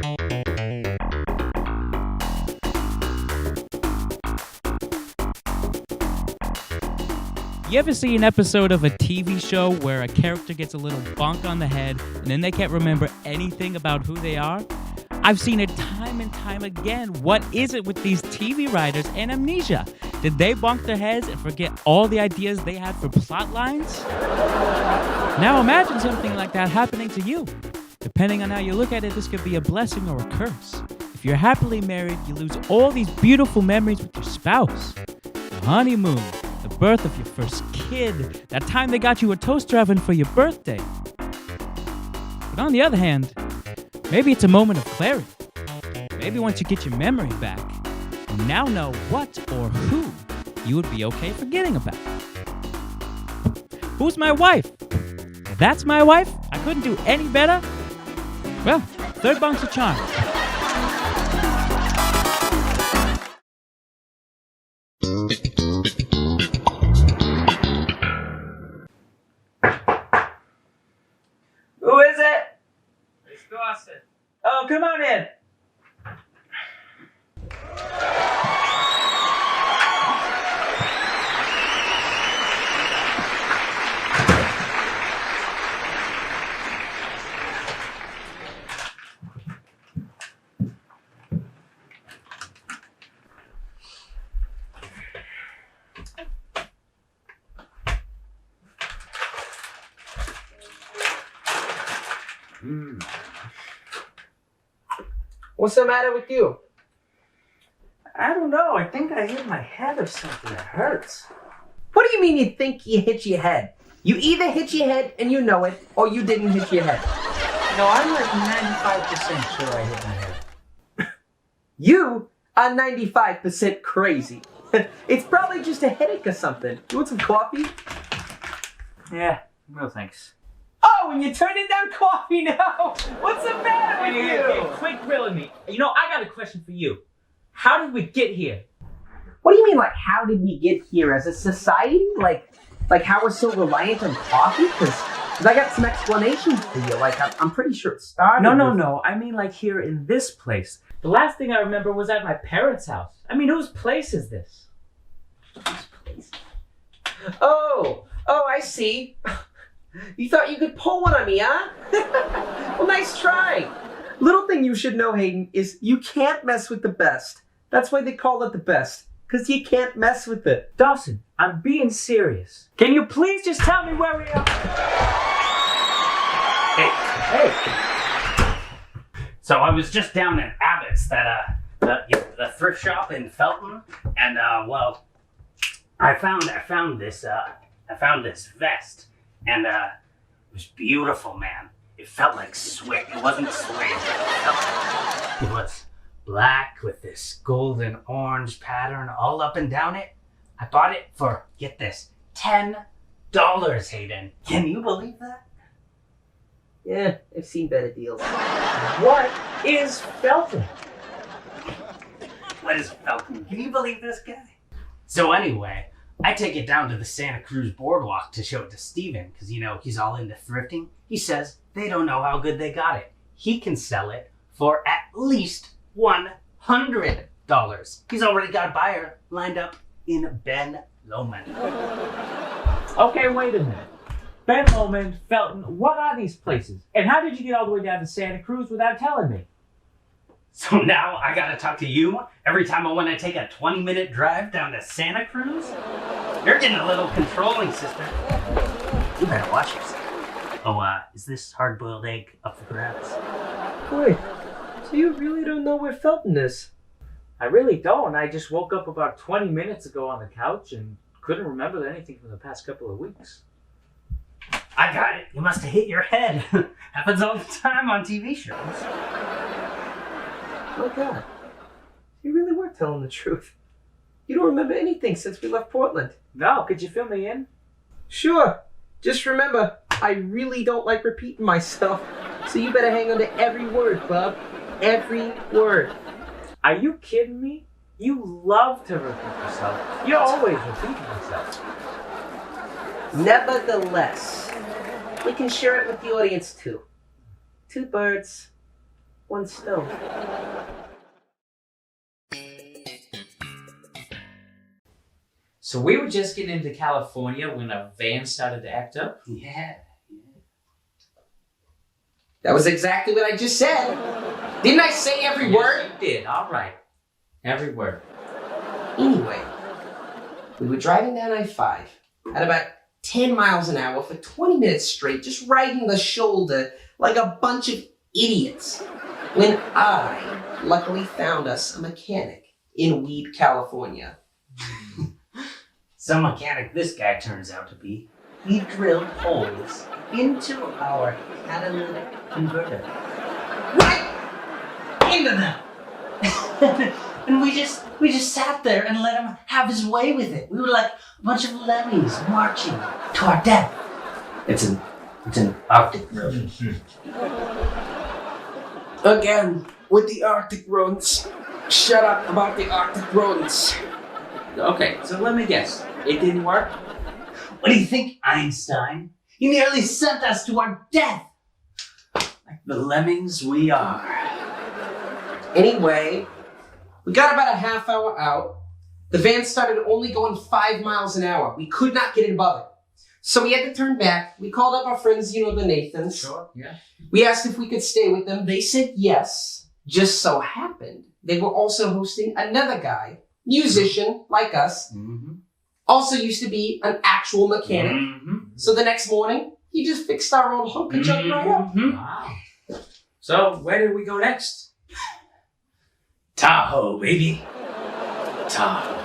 You ever see an episode of a TV show where a character gets a little bonk on the head and then they can't remember anything about who they are? I've seen it time and time again. What is it with these TV writers and amnesia? Did they bonk their heads and forget all the ideas they had for plot lines? Now imagine something like that happening to you. Depending on how you look at it, this could be a blessing or a curse. If you're happily married, you lose all these beautiful memories with your spouse. The honeymoon, the birth of your first kid, that time they got you a toaster oven for your birthday. But on the other hand, maybe it's a moment of clarity. Maybe once you get your memory back, you now know what or who you would be okay forgetting about. Who's my wife? That's my wife? I couldn't do any better? Well, third bunk's a charm. Who is it? It's Dawson. Oh, come on in. What's the matter with you? I don't know. I think I hit my head or something. It hurts. What do you mean you think you hit your head? You either hit your head and you know it, or you didn't hit your head. No, I'm like 95% sure I hit my head. You are 95% crazy. It's probably just a headache or something. You want some coffee? Yeah, no thanks. Oh, and you're turning down coffee now? What's the matter with you? Quit grilling me. You know, I got a question for you. How did we get here? What do you mean, like, how did we get here as a society? Like how we're so reliant on coffee? Because I got some explanations for you. Like, I'm pretty sure it started No. I mean, like, here in this place. The last thing I remember was at my parents' house. I mean, whose place is this? Oh, I see. You thought you could pull one on me, huh? Well, nice try. Little thing you should know, Hayden, is you can't mess with the best. That's why they call it the best. Because you can't mess with it. Dawson, I'm being serious. Can you please just tell me where we are? Hey. So I was just down at Abbott's, the thrift shop in Felton, and well, I found this vest, and it was beautiful, man. It felt like suede. It wasn't suede. It was black with this golden orange pattern all up and down it. I bought it for, get this, $10, Hayden. Can you believe that? Yeah, I've seen better deals. What is Felton? What is Felton? Can you believe this guy? So anyway, I take it down to the Santa Cruz boardwalk to show it to Steven, because, you know, he's all into thrifting. He says they don't know how good they got it. He can sell it for at least $100. He's already got a buyer lined up in Ben Lomond. Okay, wait a minute. Ben Lomond, Felton, what are these places? And how did you get all the way down to Santa Cruz without telling me? So now I gotta talk to you every time I want to take a 20-minute drive down to Santa Cruz? You're getting a little controlling, sister. You better watch yourself. Oh, is this hard-boiled egg up for grabs? Wait, so you really don't know where Felton is? I really don't. I just woke up about 20 minutes ago on the couch and couldn't remember anything from the past couple of weeks. I got it. You must have hit your head. Happens all the time on TV shows. My God, you really were telling the truth. You don't remember anything since we left Portland. No, could you fill me in? Sure. Just remember, I really don't like repeating myself, so you better hang on to every word, bub. Every word. Are you kidding me? You love to repeat yourself. You're always repeating yourself. Nevertheless, we can share it with the audience too. Two birds, one stone. So we were just getting into California when a van started to act up? Yeah. That was exactly what I just said. Didn't I say every word? You did, all right. Every word. Anyway, we were driving down I-5 at about 10 miles an hour for 20 minutes straight, just riding the shoulder like a bunch of idiots, when I luckily found us a mechanic in Weed, California. Some mechanic this guy turns out to be. He drilled holes into our catalytic converter. Right into them! And we just sat there and let him have his way with it. We were like a bunch of lemmings marching to our death. It's an Arctic road. Again, with the Arctic runs. Shut up about the Arctic runs. Okay, so let me guess. It didn't work? What do you think, Einstein? You nearly sent us to our death. Like the lemmings we are. Anyway, we got about a half hour out. The van started only going 5 miles an hour. We could not get it above it. So we had to turn back. We called up our friends, the Nathans. Sure, yeah. We asked if we could stay with them. They said yes. Just so happened, they were also hosting another guy, musician like us, also used to be an actual mechanic. So the next morning, he just fixed our old hunk of junk right up. Wow. So where did we go next? Tahoe, baby. Tahoe.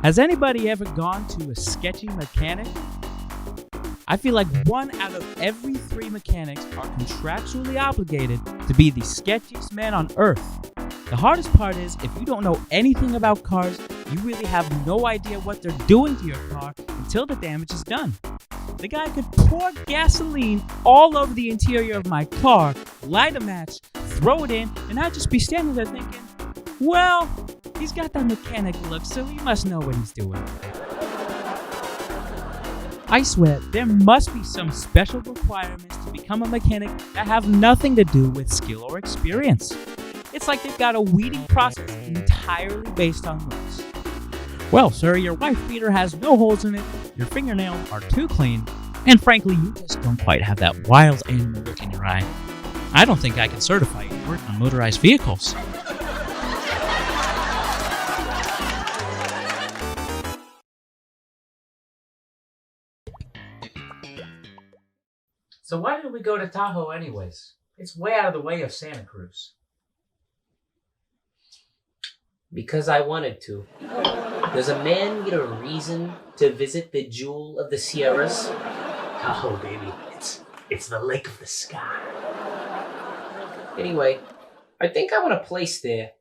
Has anybody ever gone to a sketchy mechanic? I feel like 1 out of every 3 mechanics are contractually obligated to be the sketchiest man on earth. The hardest part is, if you don't know anything about cars, you really have no idea what they're doing to your car until the damage is done. The guy could pour gasoline all over the interior of my car, light a match, throw it in, and I'd just be standing there thinking, well, he's got that mechanic look, so he must know what he's doing. I swear, there must be some special requirements to become a mechanic that have nothing to do with skill or experience. It's like they've got a weeding process entirely based on looks. Well, sir, your wife beater has no holes in it, your fingernails are too clean, and frankly, you just don't quite have that wild animal look in your eye. I don't think I can certify you to work on motorized vehicles. So why did we go to Tahoe anyways? It's way out of the way of Santa Cruz. Because I wanted to. Does a man get a reason to visit the Jewel of the Sierras? Tahoe, baby. It's the lake of the sky. Anyway, I think I want a place there.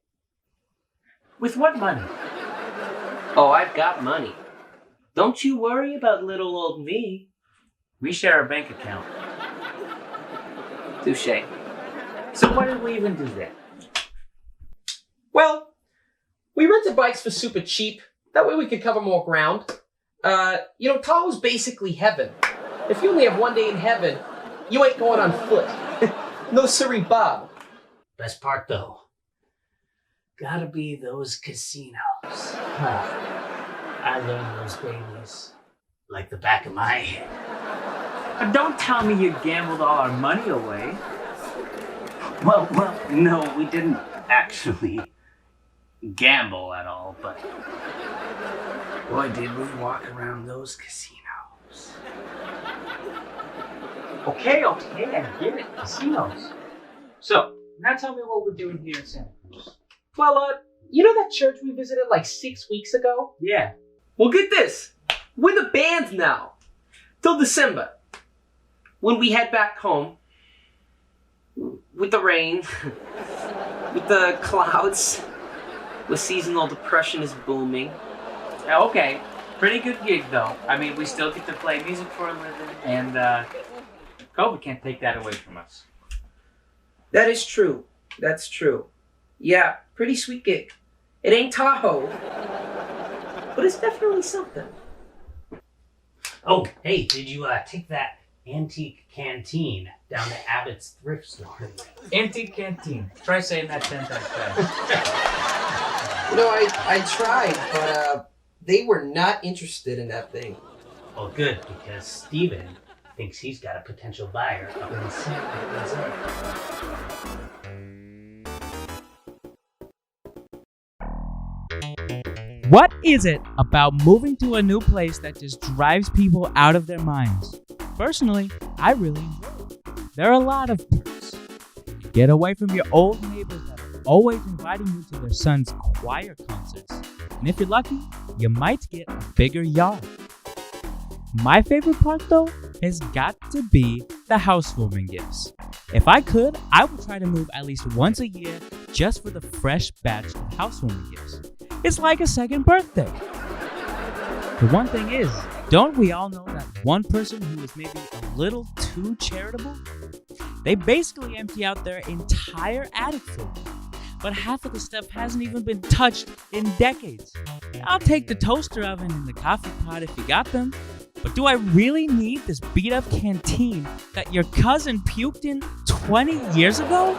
With what money? Oh, I've got money. Don't you worry about little old me. We share a bank account. Touché. So why did we even do that? Well, we rented bikes for super cheap. That way we could cover more ground. Tahoe's basically heaven. If you only have one day in heaven, you ain't going on foot. No siree, Bob. Best part, though. Gotta be those casinos. I learned those babies like the back of my hand. But don't tell me you gambled all our money away. Well, no, we didn't actually gamble at all, but boy, did we walk around those casinos. Okay, I get it. Casinos. So, now tell me what we're doing here in Santa Cruz. Well, you know that church we visited like 6 weeks ago? Yeah. Well, get this. We're the band now. Till December. When we head back home. With the rain. With the clouds. Where seasonal depression is booming. Okay. Pretty good gig, though. I mean, we still get to play music for a living, and COVID can't take that away from us. That is true. That's true. Yeah, pretty sweet gig. It ain't Tahoe. but it's definitely something. Oh, hey, did you take that antique canteen down to Abbott's thrift store? Antique canteen. Try saying that 10 times fast. You know, I tried, but they were not interested in that thing. Well, good, because Steven thinks he's got a potential buyer up in San Jose. What is it about moving to a new place that just drives people out of their minds? Personally, I really enjoy it. There are a lot of perks. Get away from your old neighbors that are always inviting you to their son's choir concerts. And if you're lucky, you might get a bigger yard. My favorite part, though, has got to be the housewarming gifts. If I could, I would try to move at least once a year just for the fresh batch of housewarming gifts. It's like a second birthday. The one thing is, don't we all know that one person who is maybe a little too charitable? They basically empty out their entire attic full. But half of the stuff hasn't even been touched in decades. I'll take the toaster oven and the coffee pot if you got them. But do I really need this beat-up canteen that your cousin puked in 20 years ago?